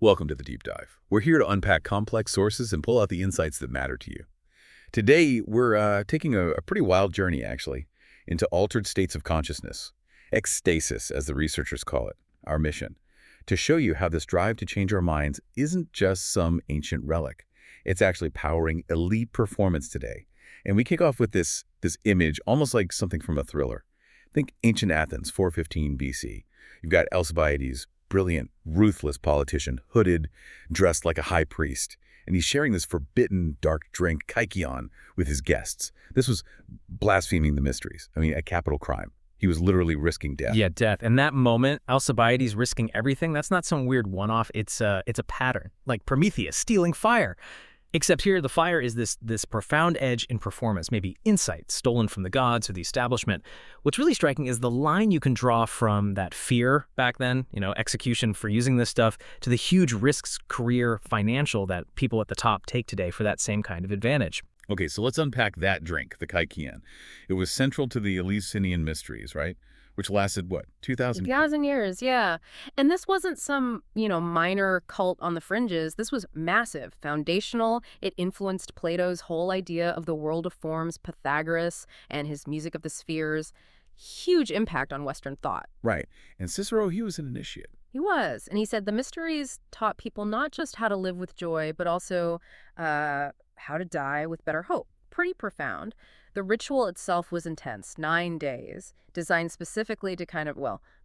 Welcome to the Deep Dive. We're here to unpack complex sources and pull out the insights that matter to you. Today, we're taking a pretty wild journey, actually, into altered states of consciousness. Ecstasis, as the researchers call it, our mission. To show you how this drive to change our minds isn't just some ancient relic. It's actually powering elite performance today. And we kick off with this image, almost like something from a thriller. Think ancient Athens, 415 BC. You've got Alcibiades, brilliant, ruthless politician, hooded, dressed like a high priest. And he's sharing this forbidden dark drink, kykeon, with his guests. This was blaspheming the mysteries. I mean, a capital crime. He was literally risking death. Yeah, death. And that moment, Alcibiades risking everything, that's not some weird one-off. It's a pattern, like Prometheus stealing fire. Except here, the fire is this profound edge in performance, maybe insight stolen from the gods or the establishment. What's really striking is the line you can draw from that fear back then, execution for using this stuff, to the huge risks, career, financial, that people at the top take today for that same kind of advantage. Okay, so let's unpack that drink, the kykeon. It was central to the Eleusinian mysteries, right? Which lasted, what, 2,000? 2,000 years, yeah. And this wasn't some, minor cult on the fringes. This was massive, foundational. It influenced Plato's whole idea of the world of forms, Pythagoras, and his music of the spheres. Huge impact on Western thought. Right. And Cicero, he was an initiate. He was. And he said the mysteries taught people not just how to live with joy, but also how to die with better hope. Pretty profound. The ritual itself was intense, 9 days, designed specifically to kind of,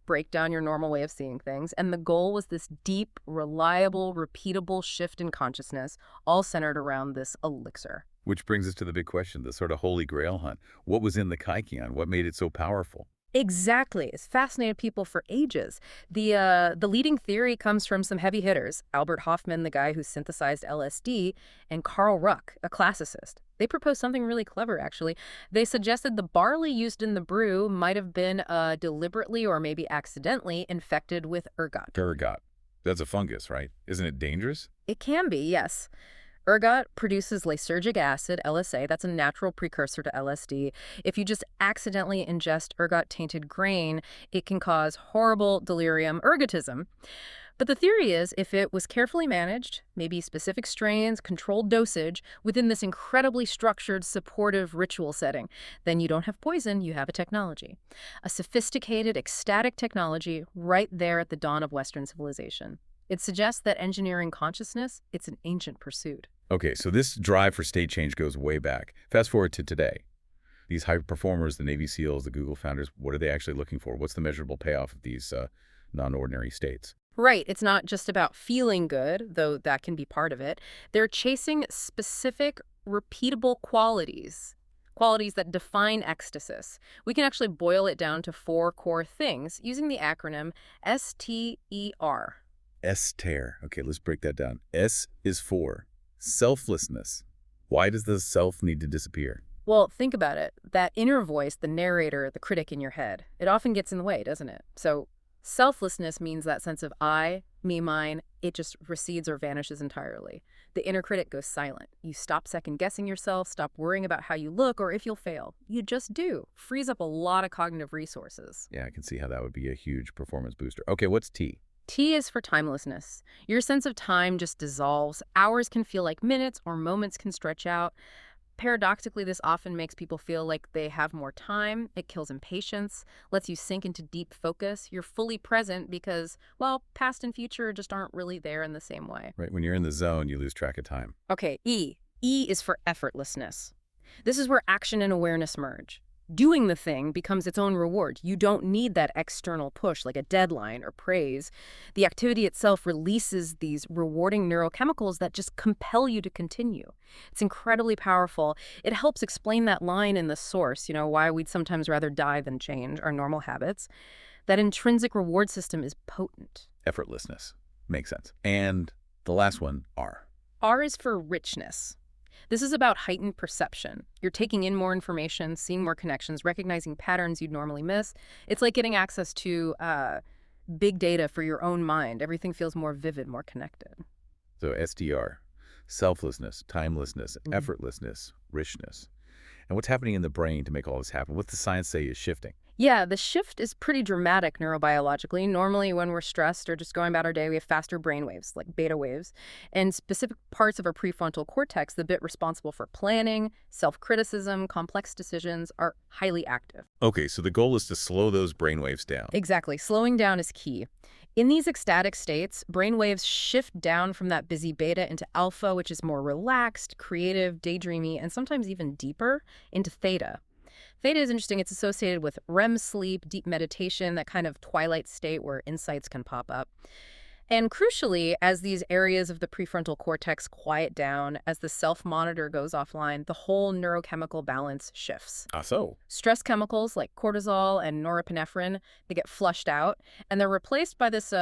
break down your normal way of seeing things. And the goal was this deep, reliable, repeatable shift in consciousness, all centered around this elixir. Which brings us to the big question, the sort of holy grail hunt. What was in the kykeon? What made it so powerful? Exactly. It's fascinated people for ages. The leading theory comes from some heavy hitters, Albert Hofmann, the guy who synthesized LSD, and Carl Ruck, a classicist. They proposed something really clever, actually. They suggested the barley used in the brew might have been deliberately or maybe accidentally infected with ergot. Ergot. That's a fungus, right? Isn't it dangerous? It can be, yes. Ergot produces lysergic acid, LSA. That's a natural precursor to LSD. If you just accidentally ingest ergot-tainted grain, it can cause horrible delirium, ergotism. But the theory is, if it was carefully managed, maybe specific strains, controlled dosage, within this incredibly structured, supportive ritual setting, then you don't have poison, you have a technology. A sophisticated, ecstatic technology right there at the dawn of Western civilization. It suggests that engineering consciousness, it's an ancient pursuit. Okay, so this drive for state change goes way back. Fast forward to today. These high performers, the Navy SEALs, the Google founders, what are they actually looking for? What's the measurable payoff of these non-ordinary states? Right. It's not just about feeling good, though that can be part of it. They're chasing specific, repeatable qualities that define ecstasis. We can actually boil it down to 4 core things using the acronym STER. S-TER. Okay, let's break that down. S is for selflessness. Why does the self need to disappear? Well, think about it. That inner voice, the narrator, the critic in your head, it often gets in the way, doesn't it? So selflessness means that sense of I, me, mine, it just recedes or vanishes entirely. The inner critic goes silent. You stop second-guessing yourself, stop worrying about how you look or if you'll fail. You just do. Frees up a lot of cognitive resources. Yeah, I can see how that would be a huge performance booster. Okay, what's T? T is for timelessness. Your sense of time just dissolves. Hours can feel like minutes or moments can stretch out. Paradoxically, this often makes people feel like they have more time. It kills impatience, lets you sink into deep focus. You're fully present because, past and future just aren't really there in the same way. Right, when you're in the zone, you lose track of time. Okay, E. E is for effortlessness. This is where action and awareness merge. Doing the thing becomes its own reward. You don't need that external push like a deadline or praise. The activity itself releases these rewarding neurochemicals that just compel you to continue. It's incredibly powerful. It helps explain that line in the source, why we'd sometimes rather die than change our normal habits. That intrinsic reward system is potent. Effortlessness. Makes sense. And the last one, R. R is for richness. This is about heightened perception. You're taking in more information, seeing more connections, recognizing patterns you'd normally miss. It's like getting access to big data for your own mind. Everything feels more vivid, more connected. So SDR, selflessness, timelessness, effortlessness, richness. And what's happening in the brain to make all this happen? What's the science say is shifting? Yeah, the shift is pretty dramatic neurobiologically. Normally, when we're stressed or just going about our day, we have faster brain waves, like beta waves, and specific parts of our prefrontal cortex, the bit responsible for planning, self-criticism, complex decisions, are highly active. Okay, so the goal is to slow those brainwaves down. Exactly. Slowing down is key. In these ecstatic states, brain waves shift down from that busy beta into alpha, which is more relaxed, creative, daydreamy, and sometimes even deeper, into theta. Theta is interesting. It's associated with REM sleep, deep meditation, that kind of twilight state where insights can pop up. And crucially, as these areas of the prefrontal cortex quiet down, as the self-monitor goes offline, the whole neurochemical balance shifts. Ah, so? Stress chemicals like cortisol and norepinephrine, they get flushed out, and they're replaced by this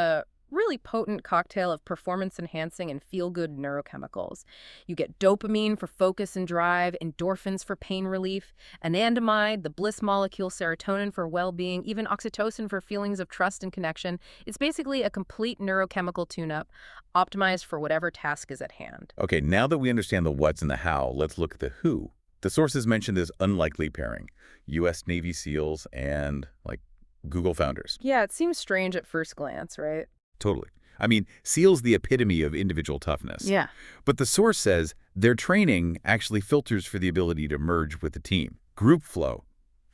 really potent cocktail of performance-enhancing and feel-good neurochemicals. You get dopamine for focus and drive, endorphins for pain relief, anandamide, the bliss molecule, serotonin for well-being, even oxytocin for feelings of trust and connection. It's basically a complete neurochemical tune-up, optimized for whatever task is at hand. Okay, now that we understand the what's and the how, let's look at the who. The sources mentioned this unlikely pairing, U.S. Navy SEALs and, Google founders. Yeah, it seems strange at first glance, right? Totally. I mean, SEAL's the epitome of individual toughness. Yeah. But the source says their training actually filters for the ability to merge with the team. Group flow.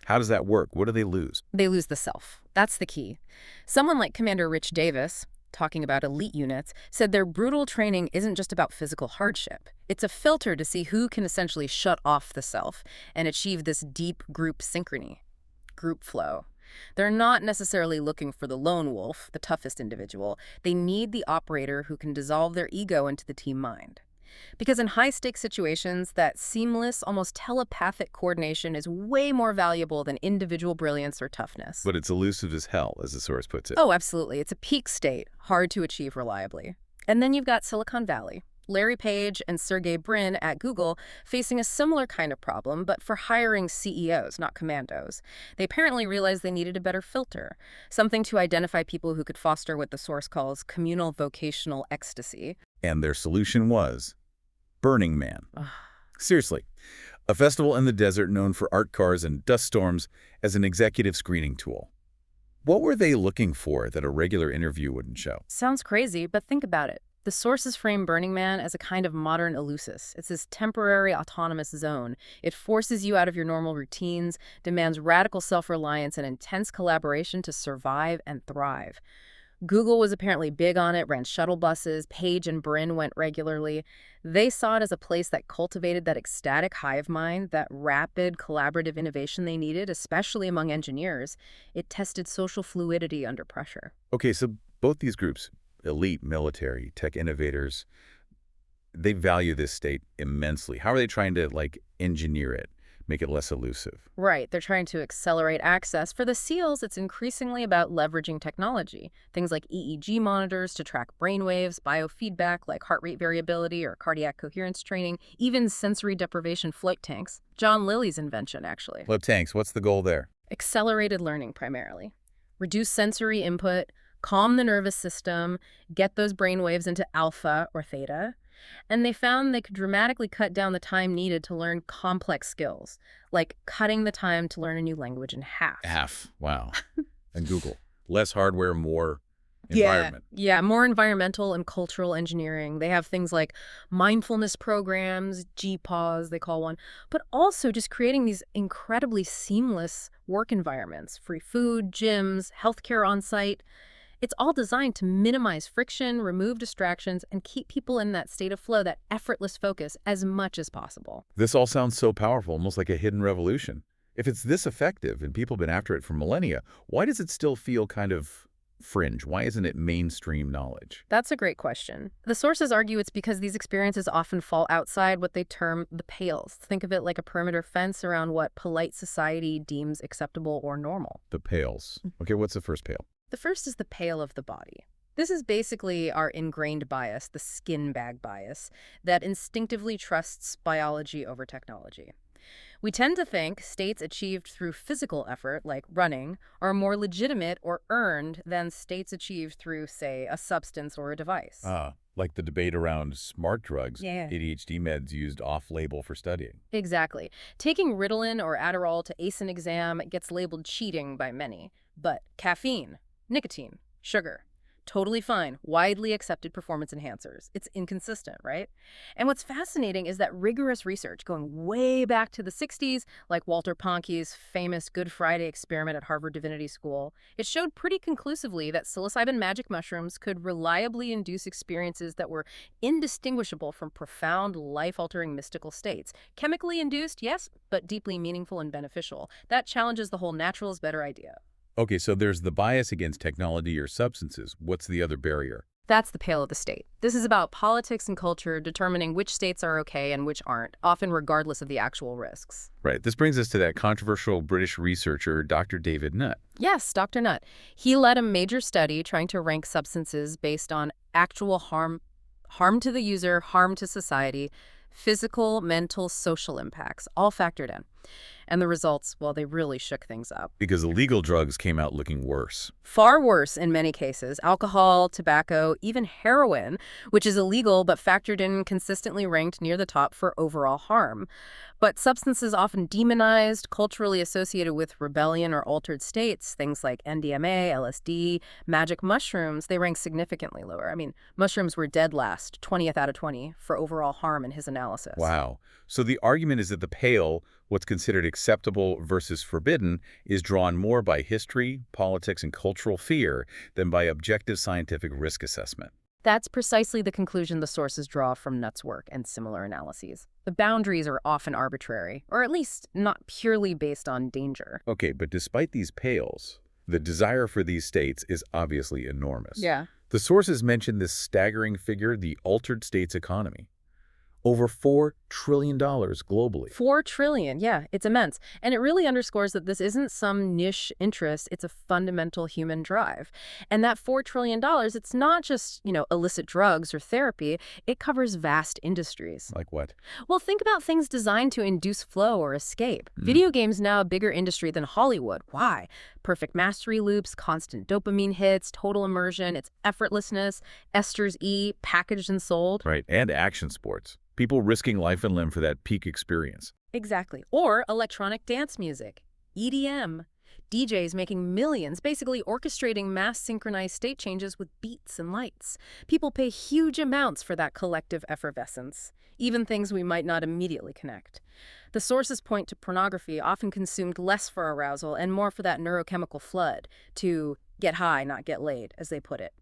How does that work? What do they lose? They lose the self. That's the key. Someone like Commander Rich Davis, talking about elite units, said their brutal training isn't just about physical hardship. It's a filter to see who can essentially shut off the self and achieve this deep group synchrony, group flow. They're not necessarily looking for the lone wolf, the toughest individual. They need the operator who can dissolve their ego into the team mind. Because in high-stakes situations, that seamless, almost telepathic coordination is way more valuable than individual brilliance or toughness. But it's elusive as hell, as the source puts it. Oh, absolutely. It's a peak state, hard to achieve reliably. And then you've got Silicon Valley. Larry Page and Sergey Brin at Google facing a similar kind of problem, but for hiring CEOs, not commandos. They apparently realized they needed a better filter, something to identify people who could foster what the source calls communal vocational ecstasy. And their solution was Burning Man. Seriously, a festival in the desert known for art cars and dust storms as an executive screening tool. What were they looking for that a regular interview wouldn't show? Sounds crazy, but think about it. The sources frame Burning Man as a kind of modern Eleusis. It's this temporary autonomous zone. It forces you out of your normal routines, demands radical self-reliance and intense collaboration to survive and thrive. Google was apparently big on it, ran shuttle buses, Page and Brin went regularly. They saw it as a place that cultivated that ecstatic hive mind, that rapid collaborative innovation they needed, especially among engineers. It tested social fluidity under pressure. Okay, so both these groups, elite, military, tech innovators, they value this state immensely. How are they trying to, engineer it, make it less elusive? Right, they're trying to accelerate access. For the SEALs, it's increasingly about leveraging technology. Things like EEG monitors to track brainwaves, biofeedback like heart rate variability or cardiac coherence training, even sensory deprivation float tanks. John Lilly's invention, actually. Float tanks, what's the goal there? Accelerated learning, primarily. Reduce sensory input, calm the nervous system, get those brainwaves into alpha or theta. And they found they could dramatically cut down the time needed to learn complex skills, like cutting the time to learn a new language in half. Half, wow. And Google, less hardware, more environment. Yeah, more environmental and cultural engineering. They have things like mindfulness programs, GPAWs, they call one, but also just creating these incredibly seamless work environments, free food, gyms, healthcare on site. It's all designed to minimize friction, remove distractions, and keep people in that state of flow, that effortless focus, as much as possible. This all sounds so powerful, almost like a hidden revolution. If it's this effective and people have been after it for millennia, why does it still feel kind of fringe? Why isn't it mainstream knowledge? That's a great question. The sources argue it's because these experiences often fall outside what they term the pales. Think of it like a perimeter fence around what polite society deems acceptable or normal. The pales. Okay, what's the first pale? The first is the pale of the body. This is basically our ingrained bias, the skin bag bias, that instinctively trusts biology over technology. We tend to think states achieved through physical effort, like running, are more legitimate or earned than states achieved through, say, a substance or a device. Like the debate around smart drugs, Yeah. ADHD meds used off-label for studying. Exactly. Taking Ritalin or Adderall to ace an exam gets labeled cheating by many. But caffeine, nicotine, sugar, totally fine, widely accepted performance enhancers. It's inconsistent, right? And what's fascinating is that rigorous research going way back to the 60s, like Walter Pahnke's famous Good Friday experiment at Harvard Divinity School, it showed pretty conclusively that psilocybin magic mushrooms could reliably induce experiences that were indistinguishable from profound, life-altering mystical states. Chemically induced, yes, but deeply meaningful and beneficial. That challenges the whole natural is better idea. Okay, so there's the bias against technology or substances. What's the other barrier? That's the pale of the state. This is about politics and culture determining which states are okay and which aren't, often regardless of the actual risks. Right, this brings us to that controversial British researcher, Dr. David Nutt. Yes, Dr. Nutt. He led a major study trying to rank substances based on actual harm to the user, harm to society, physical, mental, social impacts, all factored in. And the results, well, they really shook things up. Because illegal drugs came out looking worse. Far worse in many cases. Alcohol, tobacco, even heroin, which is illegal but factored in consistently ranked near the top for overall harm. But substances often demonized, culturally associated with rebellion or altered states, things like MDMA, LSD, magic mushrooms, they rank significantly lower. I mean, mushrooms were dead last, 20th out of 20, for overall harm in his analysis. Wow. So the argument is that the pale, what's considered acceptable versus forbidden, is drawn more by history, politics, and cultural fear than by objective scientific risk assessment. That's precisely the conclusion the sources draw from Nutt's work and similar analyses. The boundaries are often arbitrary, or at least not purely based on danger. Okay, but despite these pales, the desire for these states is obviously enormous. Yeah. The sources mention this staggering figure, the altered states economy. Over $4 trillion globally. 4 trillion, yeah, it's immense. And it really underscores that this isn't some niche interest, it's a fundamental human drive. And that $4 trillion, it's not just, illicit drugs or therapy, it covers vast industries. Like what? Well, think about things designed to induce flow or escape. Video games now a bigger industry than Hollywood. Why? Perfect mastery loops, constant dopamine hits, total immersion, it's effortlessness, Esther's E, packaged and sold. Right, and action sports. People risking life and limb for that peak experience. Exactly. Or electronic dance music, EDM. DJs making millions, basically orchestrating mass synchronized state changes with beats and lights. People pay huge amounts for that collective effervescence, even things we might not immediately connect. The sources point to pornography, often consumed less for arousal and more for that neurochemical flood, to get high, not get laid, as they put it.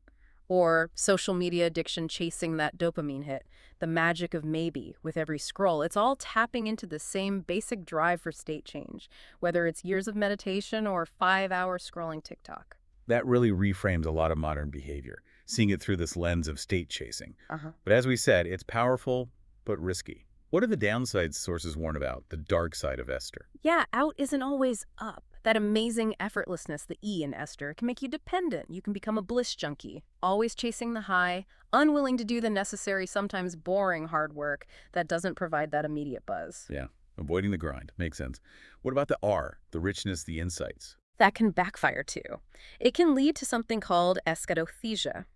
Or social media addiction chasing that dopamine hit, the magic of maybe with every scroll. It's all tapping into the same basic drive for state change, whether it's years of meditation or 5-hour scrolling TikTok. That really reframes a lot of modern behavior, seeing it through this lens of state chasing. Uh-huh. But as we said, it's powerful but risky. What are the downsides sources warn about, the dark side of Esther? Yeah, out isn't always up. That amazing effortlessness, the E in Esther, can make you dependent. You can become a bliss junkie, always chasing the high, unwilling to do the necessary, sometimes boring hard work that doesn't provide that immediate buzz. Yeah, avoiding the grind. Makes sense. What about the R, the richness, the insights? That can backfire too. It can lead to something called escharothesia.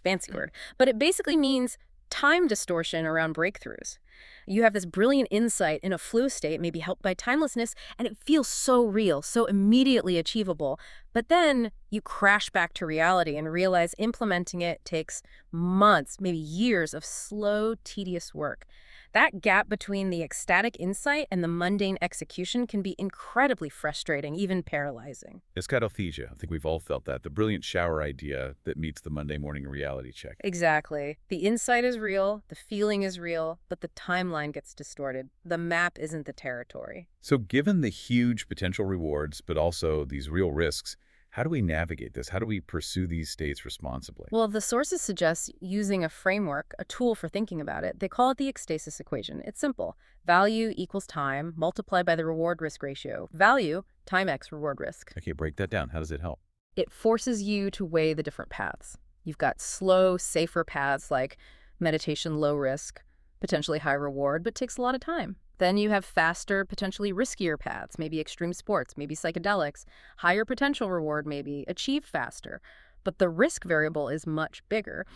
Fancy word. But it basically means time distortion around breakthroughs. You have this brilliant insight in a flow state, maybe helped by timelessness, and it feels so real, so immediately achievable. But then you crash back to reality and realize implementing it takes months, maybe years of slow, tedious work. That gap between the ecstatic insight and the mundane execution can be incredibly frustrating, even paralyzing. Escharothesia. I think we've all felt that. The brilliant shower idea that meets the Monday morning reality check. Exactly. The insight is real, the feeling is real, but the timeline gets distorted. The map isn't the territory. So given the huge potential rewards, but also these real risks, how do we navigate this? How do we pursue these states responsibly? Well, the sources suggest using a framework, a tool for thinking about it. They call it the Ecstasis equation. It's simple. Value equals time multiplied by the reward-risk ratio. Value, time x reward risk. Okay, break that down. How does it help? It forces you to weigh the different paths. You've got slow, safer paths like meditation, low risk, potentially high reward, but takes a lot of time. Then you have faster, potentially riskier paths, maybe extreme sports, maybe psychedelics, higher potential reward, maybe achieved faster. But the risk variable is much bigger.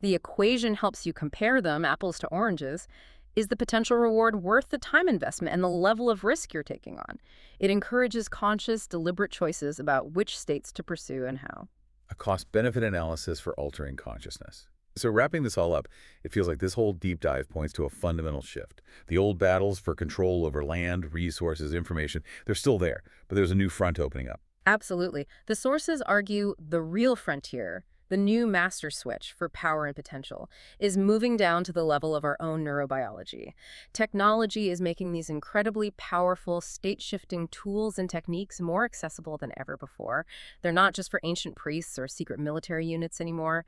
The equation helps you compare them, apples to oranges. Is the potential reward worth the time investment and the level of risk you're taking on? It encourages conscious, deliberate choices about which states to pursue and how. A cost-benefit analysis for altering consciousness. So wrapping this all up, it feels like this whole deep dive points to a fundamental shift. The old battles for control over land, resources, information, they're still there, but there's a new front opening up. Absolutely. The sources argue the real frontier, the new master switch for power and potential, is moving down to the level of our own neurobiology. Technology is making these incredibly powerful, state-shifting tools and techniques more accessible than ever before. They're not just for ancient priests or secret military units anymore.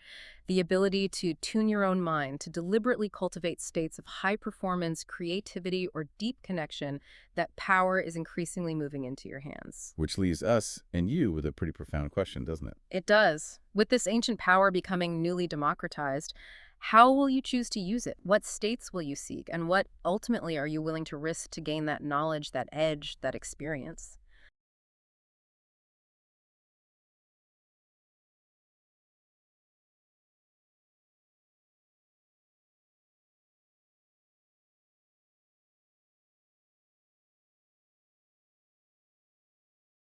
The ability to tune your own mind, to deliberately cultivate states of high performance, creativity, or deep connection, that power is increasingly moving into your hands. Which leaves us and you with a pretty profound question, doesn't it? It does. With this ancient power becoming newly democratized, how will you choose to use it? What states will you seek? And what ultimately are you willing to risk to gain that knowledge, that edge, that experience?